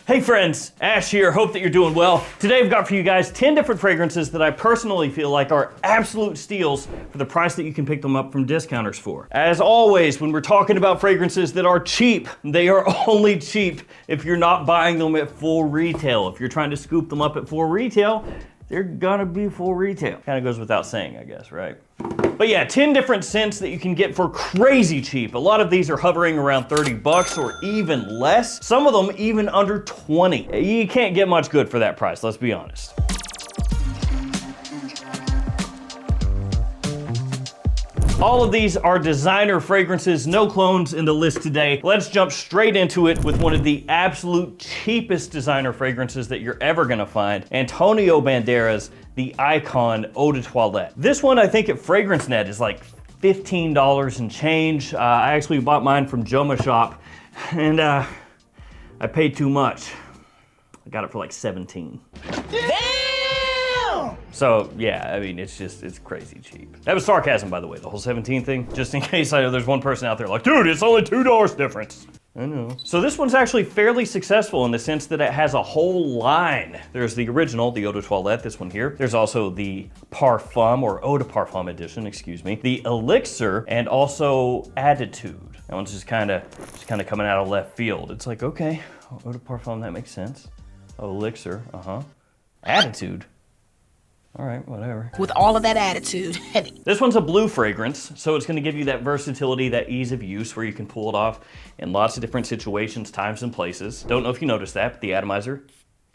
Hey friends, Ash here, hope that you're doing well. Today I've got for you guys 10 different fragrances that I personally feel like are absolute steals for the price that you can pick them up from discounters for. As always, when we're talking about fragrances that are cheap, they are only cheap if you're not buying them at full retail. If you're trying to scoop them up at full retail, they're gonna be full retail. Kind of goes without saying, I guess, right? But yeah, 10 different scents that you can get for crazy cheap. A lot of these are hovering around 30 bucks or even less. Some of them even under 20. You can't get much good for that price, let's be honest. All of these are designer fragrances, no clones in the list today. Let's jump straight into it with one of the absolute cheapest designer fragrances that you're ever gonna find. Antonio Banderas, the Icon Eau de Toilette. This one I think at FragranceNet is like $15 and change. I actually bought mine from JOMASHOP and I paid too much. I got it for like 17. Damn! So yeah, I mean, it's crazy cheap. That was sarcasm, by the way, the whole 17 thing. Just in case I know there's one person out there like, dude, it's only $2 difference. I know. So this one's actually fairly successful in the sense that it has a whole line. There's the original, the Eau de Toilette, this one here. There's also the Parfum, or Eau de Parfum edition, excuse me. The Elixir, and also Attitude. That one's just kind of coming out of left field. It's like, okay, Eau de Parfum, that makes sense. Elixir, Attitude. All right, whatever. With all of that attitude. This one's a blue fragrance, so it's gonna give you that versatility, that ease of use where you can pull it off in lots of different situations, times, and places. Don't know if you noticed that, but the atomizer,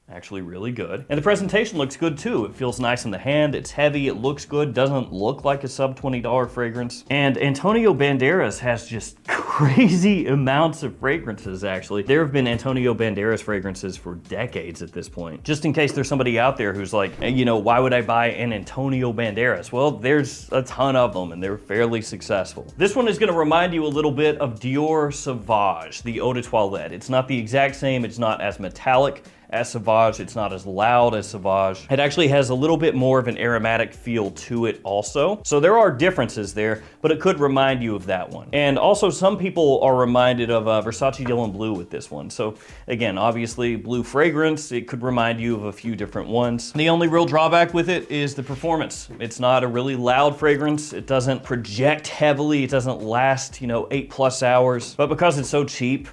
actually really good. And the presentation looks good too. It feels nice in the hand, it's heavy, it looks good, doesn't look like a sub $20 fragrance. And Antonio Banderas has just crazy amounts of fragrances, actually. There have been Antonio Banderas fragrances for decades at this point. Just in case there's somebody out there who's like, hey, you know, why would I buy an Antonio Banderas? Well, there's a ton of them and they're fairly successful. This one is gonna remind you a little bit of Dior Sauvage, the Eau de Toilette. It's not the exact same, it's not as metallic as Sauvage, it's not as loud as Sauvage. It actually has a little bit more of an aromatic feel to it also. So there are differences there, but it could remind you of that one. And also some people are reminded of Versace Dylan Blue with this one. So again, obviously blue fragrance, it could remind you of a few different ones. The only real drawback with it is the performance. It's not a really loud fragrance. It doesn't project heavily. It doesn't last, 8+ hours. But because it's so cheap,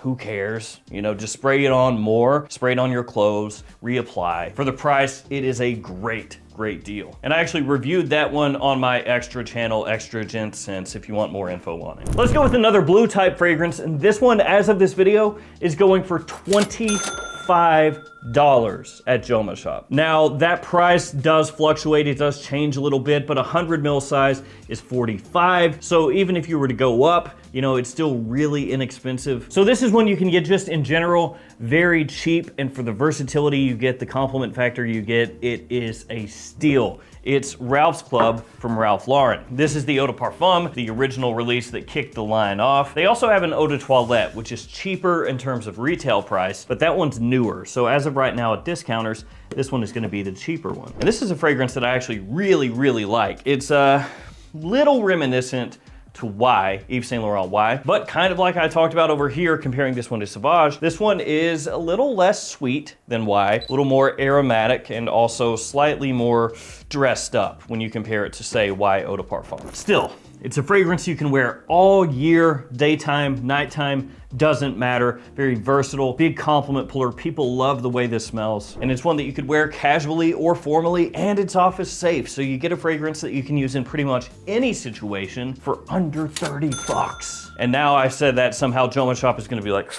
who cares? Just spray it on more, spray it on your clothes, reapply. For the price, it is a great deal. And I actually reviewed that one on my extra channel, Extra Gents Scents, if you want more info on it. Let's go with another blue type fragrance, and this one, as of this video, is going for $25 at JOMASHOP. Now, that price does fluctuate, it does change a little bit, but 100 ml size is $45. So even if you were to go up, it's still really inexpensive. So this is one you can get just in general, very cheap, and for the versatility you get, the compliment factor you get, it is a steal. It's Ralph's Club from Ralph Lauren. This is the Eau de Parfum, the original release that kicked the line off. They also have an Eau de Toilette, which is cheaper in terms of retail price, but that one's newer. So as of right now at discounters, this one is gonna be the cheaper one. And this is a fragrance that I actually really like. It's a little reminiscent to Y, Yves Saint Laurent Y, but kind of like I talked about over here, comparing this one to Sauvage, this one is a little less sweet than Y, a little more aromatic, and also slightly more dressed up when you compare it to, say, Y Eau de Parfum. Still, it's a fragrance you can wear all year, daytime, nighttime, doesn't matter. Very versatile, big compliment puller. People love the way this smells. And it's one that you could wear casually or formally, and it's office safe. So you get a fragrance that you can use in pretty much any situation for under 30 bucks. And now I said that, somehow JOMASHOP is gonna be like,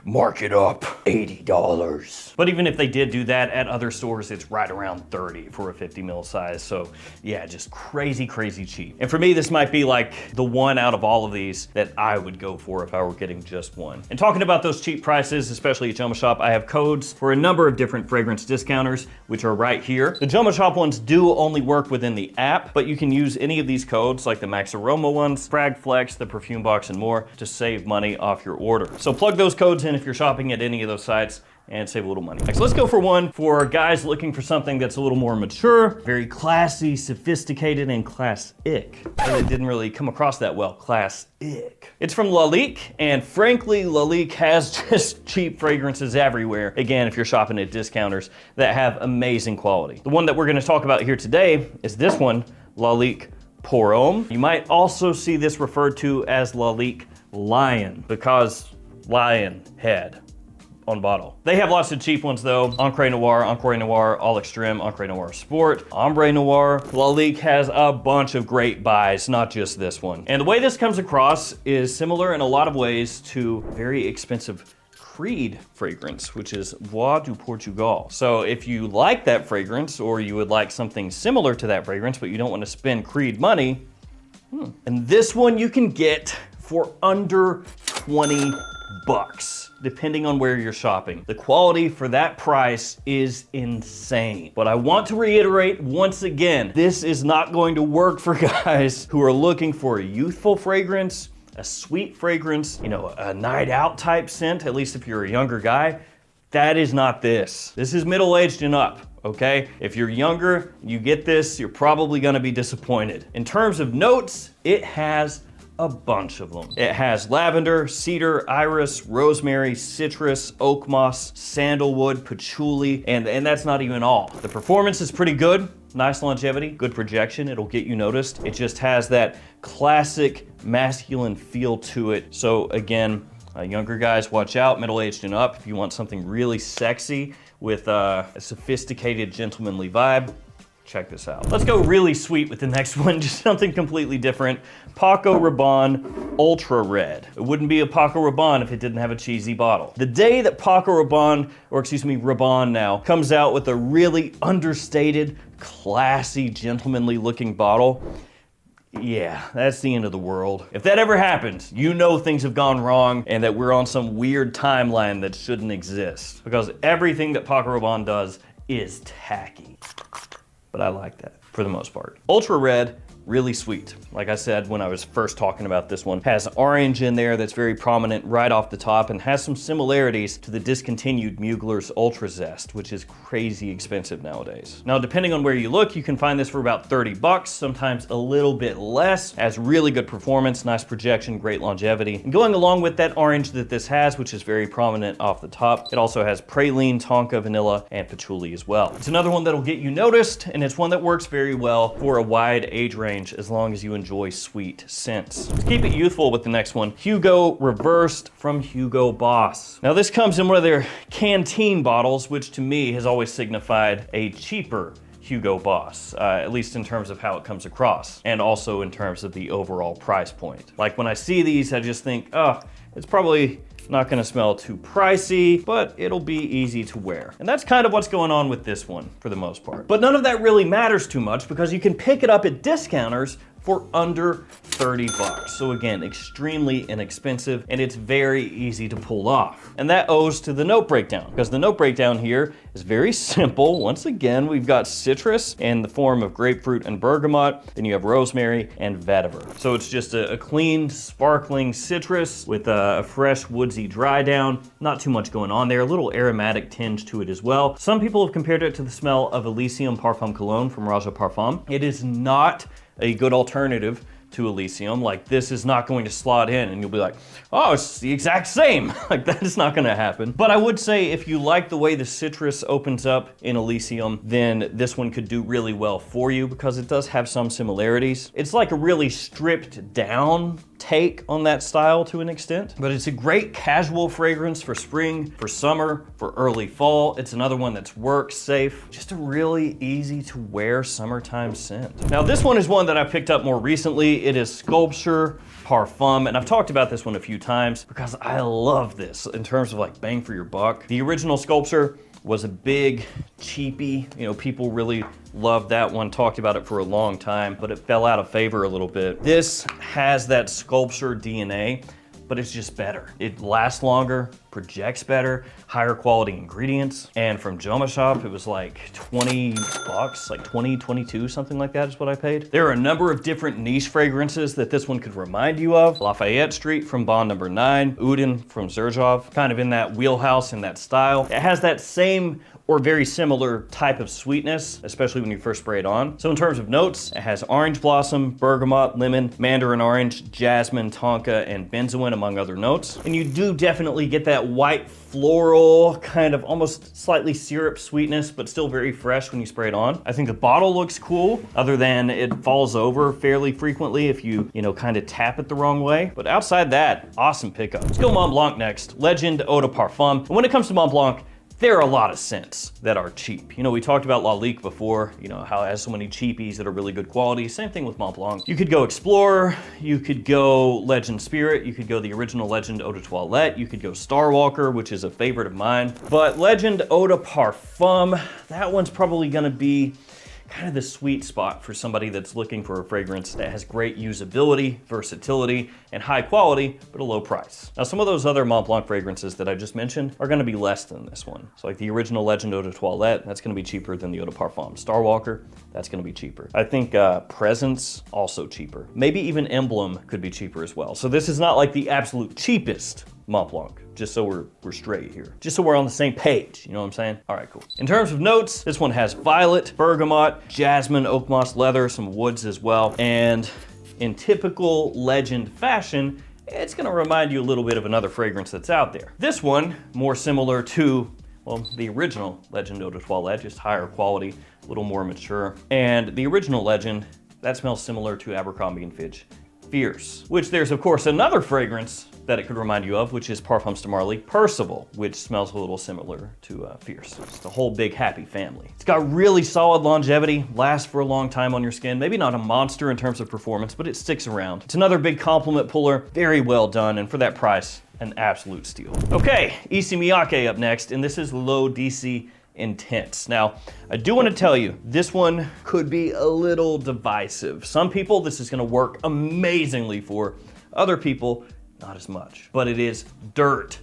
mark it up, $80. But even if they did do that at other stores, it's right around 30 for a 50 ml size. So yeah, just crazy cheap. And for me, this might be like the one out of all of these that I would go for if I were getting just one. And talking about those cheap prices, especially at JOMASHOP, I have codes for a number of different fragrance discounters, which are right here. The JOMASHOP ones do only work within the app, but you can use any of these codes, like the Max Aroma ones, Frag Flex, the Perfume Box, and more, to save money off your order. So plug those codes in if you're shopping at any of those those sites and save a little money. Next, let's go for one for guys looking for something that's a little more mature, very classy, sophisticated, and classic. But it didn't really come across that well, classic. It's from Lalique, and frankly, Lalique has just cheap fragrances everywhere. Again, if you're shopping at discounters that have amazing quality. The one that we're gonna talk about here today is this one, Lalique Pour Homme. You might also see this referred to as Lalique Lion, because lion head on bottle. They have lots of cheap ones though. Encre Noir, All Extreme, Encre Noir Sport, Ombre Noir. Lalique has a bunch of great buys, not just this one. And the way this comes across is similar in a lot of ways to very expensive Creed fragrance, which is Bois du Portugal. So if you like that fragrance, or you would like something similar to that fragrance, but you don't want to spend Creed money, and this one you can get for under 20 bucks, depending on where you're shopping. The quality for that price is insane. But I want to reiterate once again, this is not going to work for guys who are looking for a youthful fragrance, a sweet fragrance, you know, a night out type scent, at least if you're a younger guy. That is not this. This is middle-aged and up, okay? If you're younger, you get this, you're probably gonna be disappointed. In terms of notes, it has a bunch of them. It has lavender, cedar, iris, rosemary, citrus, oak moss, sandalwood, patchouli, and that's not even all. The performance is pretty good. Nice longevity, good projection, it'll get you noticed. It just has that classic masculine feel to it. So again, younger guys, watch out, middle-aged and up. If you want something really sexy with a sophisticated, gentlemanly vibe, check this out. Let's go really sweet with the next one, just something completely different. Paco Rabanne Ultra Red. It wouldn't be a Paco Rabanne if it didn't have a cheesy bottle. The day that Paco Rabanne, or excuse me, Rabanne now, comes out with a really understated, classy, gentlemanly looking bottle, yeah, that's the end of the world. If that ever happens, you know things have gone wrong and that we're on some weird timeline that shouldn't exist. Because everything that Paco Rabanne does is tacky. But I like that for the most part. Ultra Red, really sweet. Like I said when I was first talking about this one, has orange in there that's very prominent right off the top and has some similarities to the discontinued Mugler's Ultra Zest, which is crazy expensive nowadays. Now, depending on where you look, you can find this for about 30 bucks, sometimes a little bit less. Has really good performance, nice projection, great longevity. And going along with that orange that this has, which is very prominent off the top, it also has praline, tonka, vanilla, and patchouli as well. It's another one that'll get you noticed, and it's one that works very well for a wide age range as long as you enjoy sweet scents. Let's keep it youthful with the next one. Hugo Reversed from Hugo Boss. Now this comes in one of their canteen bottles, which to me has always signified a cheaper Hugo Boss, at least in terms of how it comes across, and also in terms of the overall price point. Like when I see these, I just think, oh, it's probably not gonna smell too pricey, but it'll be easy to wear. And that's kind of what's going on with this one for the most part. But none of that really matters too much because you can pick it up at discounters for under 30 bucks. So again, extremely inexpensive, and it's very easy to pull off. And that owes to the note breakdown, because the note breakdown here is very simple. Once again, we've got citrus in the form of grapefruit and bergamot, then you have rosemary and vetiver. So it's just a clean, sparkling citrus with a fresh, woodsy dry down. Not too much going on there, a little aromatic tinge to it as well. Some people have compared it to the smell of Elysium Parfum Cologne from Raja Parfum. It is not a good alternative to Elysium. Like, this is not going to slot in and you'll be like, oh, it's the exact same. Like, that is not gonna happen. But I would say if you like the way the citrus opens up in Elysium, then this one could do really well for you because it does have some similarities. It's like a really stripped down take on that style to an extent, but it's a great casual fragrance for spring, for summer, for early fall. It's another one that's work safe, just a really easy to wear summertime scent. Now this one is one that I picked up more recently. It is Sculpture Parfum, and I've talked about this one a few times because I love this in terms of like bang for your buck. The original Sculpture was a big cheapie. You know, people really loved that one, talked about it for a long time, but it fell out of favor a little bit. This has that Sculpture DNA, but it's just better. It lasts longer, projects better, higher quality ingredients. And from JOMASHOP, it was like 20 bucks, like 20, 22, something like that is what I paid. There are a number of different niche fragrances that this one could remind you of. Lafayette Street from Bond Number 9, Udin from Xerjoff, kind of in that wheelhouse, in that style. It has that same or very similar type of sweetness, especially when you first spray it on. So in terms of notes, it has orange blossom, bergamot, lemon, mandarin orange, jasmine, tonka, and benzoin, among other notes. And you do definitely get that white floral, kind of almost slightly syrup sweetness, but still very fresh when you spray it on. I think the bottle looks cool, other than it falls over fairly frequently if you kind of tap it the wrong way. But outside that, awesome pickup. Let's go Montblanc next. Legend Eau de Parfum. And when it comes to Montblanc, there are a lot of scents that are cheap. We talked about Lalique before, how it has so many cheapies that are really good quality. Same thing with Montblanc. You could go Explorer, you could go Legend Spirit, you could go the original Legend Eau de Toilette, you could go Starwalker, which is a favorite of mine. But Legend Eau de Parfum, that one's probably gonna be kind of the sweet spot for somebody that's looking for a fragrance that has great usability, versatility, and high quality, but a low price. Now, some of those other Montblanc fragrances that I just mentioned are gonna be less than this one. So like the original Legend Eau de Toilette, that's gonna be cheaper than the Eau de Parfum. Starwalker, that's gonna be cheaper. I think Presence, also cheaper. Maybe even Emblem could be cheaper as well. So this is not like the absolute cheapest Montblanc, just so we're straight here. Just so we're on the same page, you know what I'm saying? All right, cool. In terms of notes, this one has violet, bergamot, jasmine, oak moss, leather, some woods as well. And in typical Legend fashion, it's gonna remind you a little bit of another fragrance that's out there. This one, more similar to, well, the original Legend Eau de Toilette, just higher quality, a little more mature. And the original Legend, that smells similar to Abercrombie & Fitch Fierce, which there's of course another fragrance that it could remind you of, which is Parfums de Marly Percival, which smells a little similar to Fierce. It's the whole big happy family. It's got really solid longevity, lasts for a long time on your skin. Maybe not a monster in terms of performance, but it sticks around. It's another big compliment puller, very well done, and for that price, an absolute steal. Okay, Issey Miyake up next, and this is Low DC Intense. Now, I do want to tell you, this one could be a little divisive. Some people, this is going to work amazingly for. Other people, not as much. But it is dirt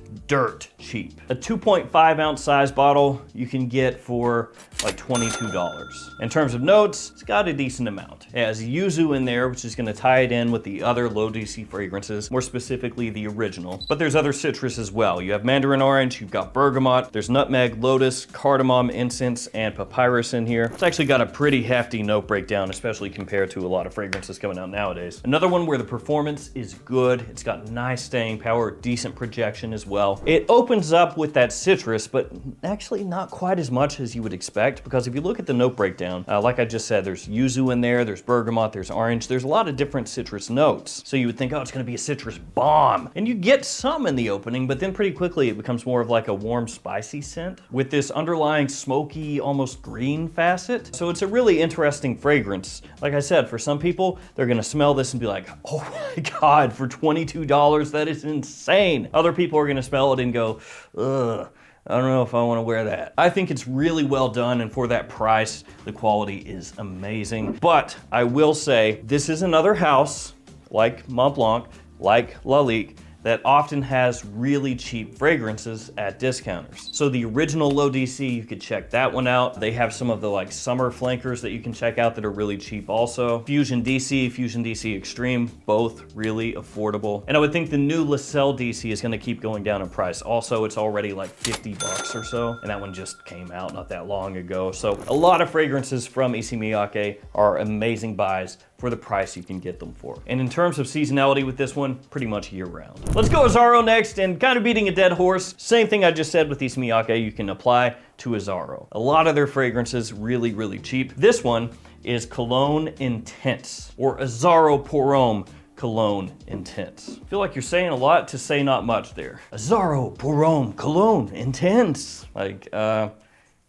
cheap. A 2.5 ounce size bottle you can get for like $22. In terms of notes, it's got a decent amount. It has yuzu in there, which is gonna tie it in with the other low DC fragrances, more specifically the original. But there's other citrus as well. You have mandarin orange, you've got bergamot, there's nutmeg, lotus, cardamom, incense, and papyrus in here. It's actually got a pretty hefty note breakdown, especially compared to a lot of fragrances coming out nowadays. Another one where the performance is good. It's got nice staying power, decent projection as well. It opens up with that citrus, but actually not quite as much as you would expect, because if you look at the note breakdown, like I just said, there's yuzu in there, there's bergamot, there's orange, there's a lot of different citrus notes. So you would think, oh, it's gonna be a citrus bomb. And you get some in the opening, but then pretty quickly it becomes more of like a warm, spicy scent with this underlying smoky, almost green facet. So it's a really interesting fragrance. Like I said, for some people, they're gonna smell this and be like, oh my God, for $22, that is insane. Other people are gonna smell it and go, ugh, I don't know if I want to wear that. I think it's really well done, and for that price, the quality is amazing. But I will say, this is another house, like Montblanc, like Lalique, that often has really cheap fragrances at discounters. So the original Low DC, you could check that one out. They have some of the like summer flankers that you can check out that are really cheap also. Fusion DC Extreme, both really affordable. And I would think the new Lacelle DC is gonna keep going down in price. Also, it's already like 50 bucks or so, and that one just came out not that long ago. So a lot of fragrances from Issey Miyake are amazing buys for the price you can get them for. And in terms of seasonality with this one, pretty much year round. Let's go Azzaro next, and kind of beating a dead horse. Same thing I just said with Issey Miyake, you can apply to Azzaro. A lot of their fragrances really cheap. This one is Cologne Intense, or Azzaro Pour Homme Cologne Intense. I feel like you're saying a lot to say not much there. Azzaro Pour Homme Cologne Intense. Like,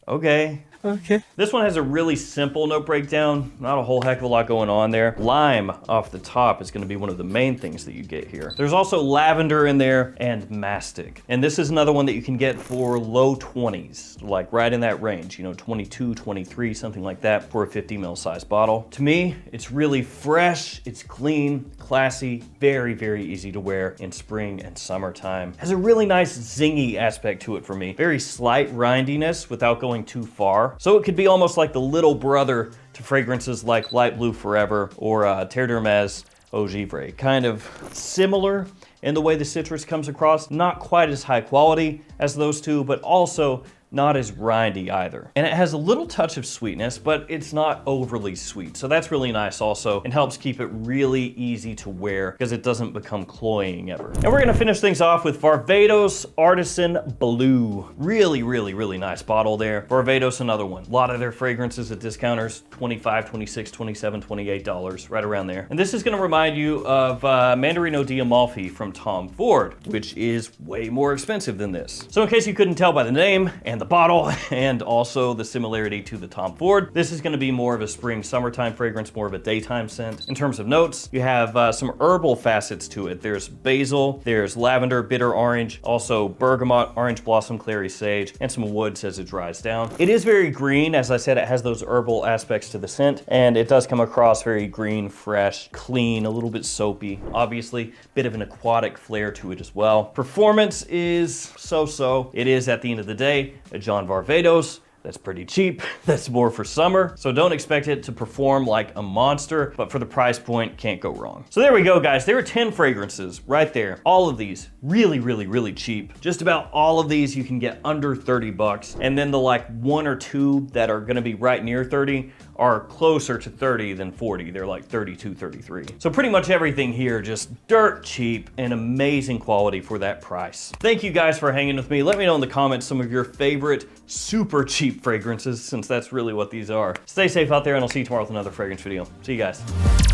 okay. Okay. This one has a really simple note breakdown, not a whole heck of a lot going on there. Lime off the top is gonna be one of the main things that you get here. There's also lavender in there and mastic. And this is another one that you can get for low 20s, like right in that range, you know, 22, 23, something like that for a 50 ml size bottle. To me, it's really fresh, it's clean, classy, very, very easy to wear in spring and summertime. Has a really nice zingy aspect to it for me. Very slight rindiness without going too far. So it could be almost like the little brother to fragrances like Light Blue Forever or Terre d'Hermès Eau Givre. Kind of similar in the way the citrus comes across. Not quite as high quality as those two, but also not as rindy either. And it has a little touch of sweetness, but it's not overly sweet. So that's really nice also, and helps keep it really easy to wear because it doesn't become cloying ever. And we're gonna finish things off with Varvatos Artisan Blue. Really, really, really nice bottle there. Varvatos, another one. A lot of their fragrances at discounters, $25, $26, $27, $28, right around there. And this is gonna remind you of Mandarino di Amalfi from Tom Ford, which is way more expensive than this. So in case you couldn't tell by the name and the bottle and also the similarity to the Tom Ford, this is going to be more of a spring summertime fragrance, more of a daytime scent. In terms of notes, you have some herbal facets to it. There's basil, there's lavender, bitter orange, also bergamot, orange blossom, clary sage, and some woods as it dries down. It is very green. As I said, it has those herbal aspects to the scent, and it does come across very green, fresh, clean, a little bit soapy. Obviously, bit of an aquatic flair to it as well. Performance is so-so. It is, at the end of the day, a John Varvatos. That's pretty cheap. That's more for summer. So don't expect it to perform like a monster, but for the price point, can't go wrong. So there we go, guys. There are 10 fragrances right there. All of these really, really, really cheap. Just about all of these you can get under 30 bucks. And then the like one or two that are gonna be right near 30 are closer to 30 than 40. They're like 32, 33. So pretty much everything here just dirt cheap and amazing quality for that price. Thank you guys for hanging with me. Let me know in the comments some of your favorite super cheap fragrances, since that's really what these are. Stay safe out there, and I'll see you tomorrow with another fragrance video. See you guys.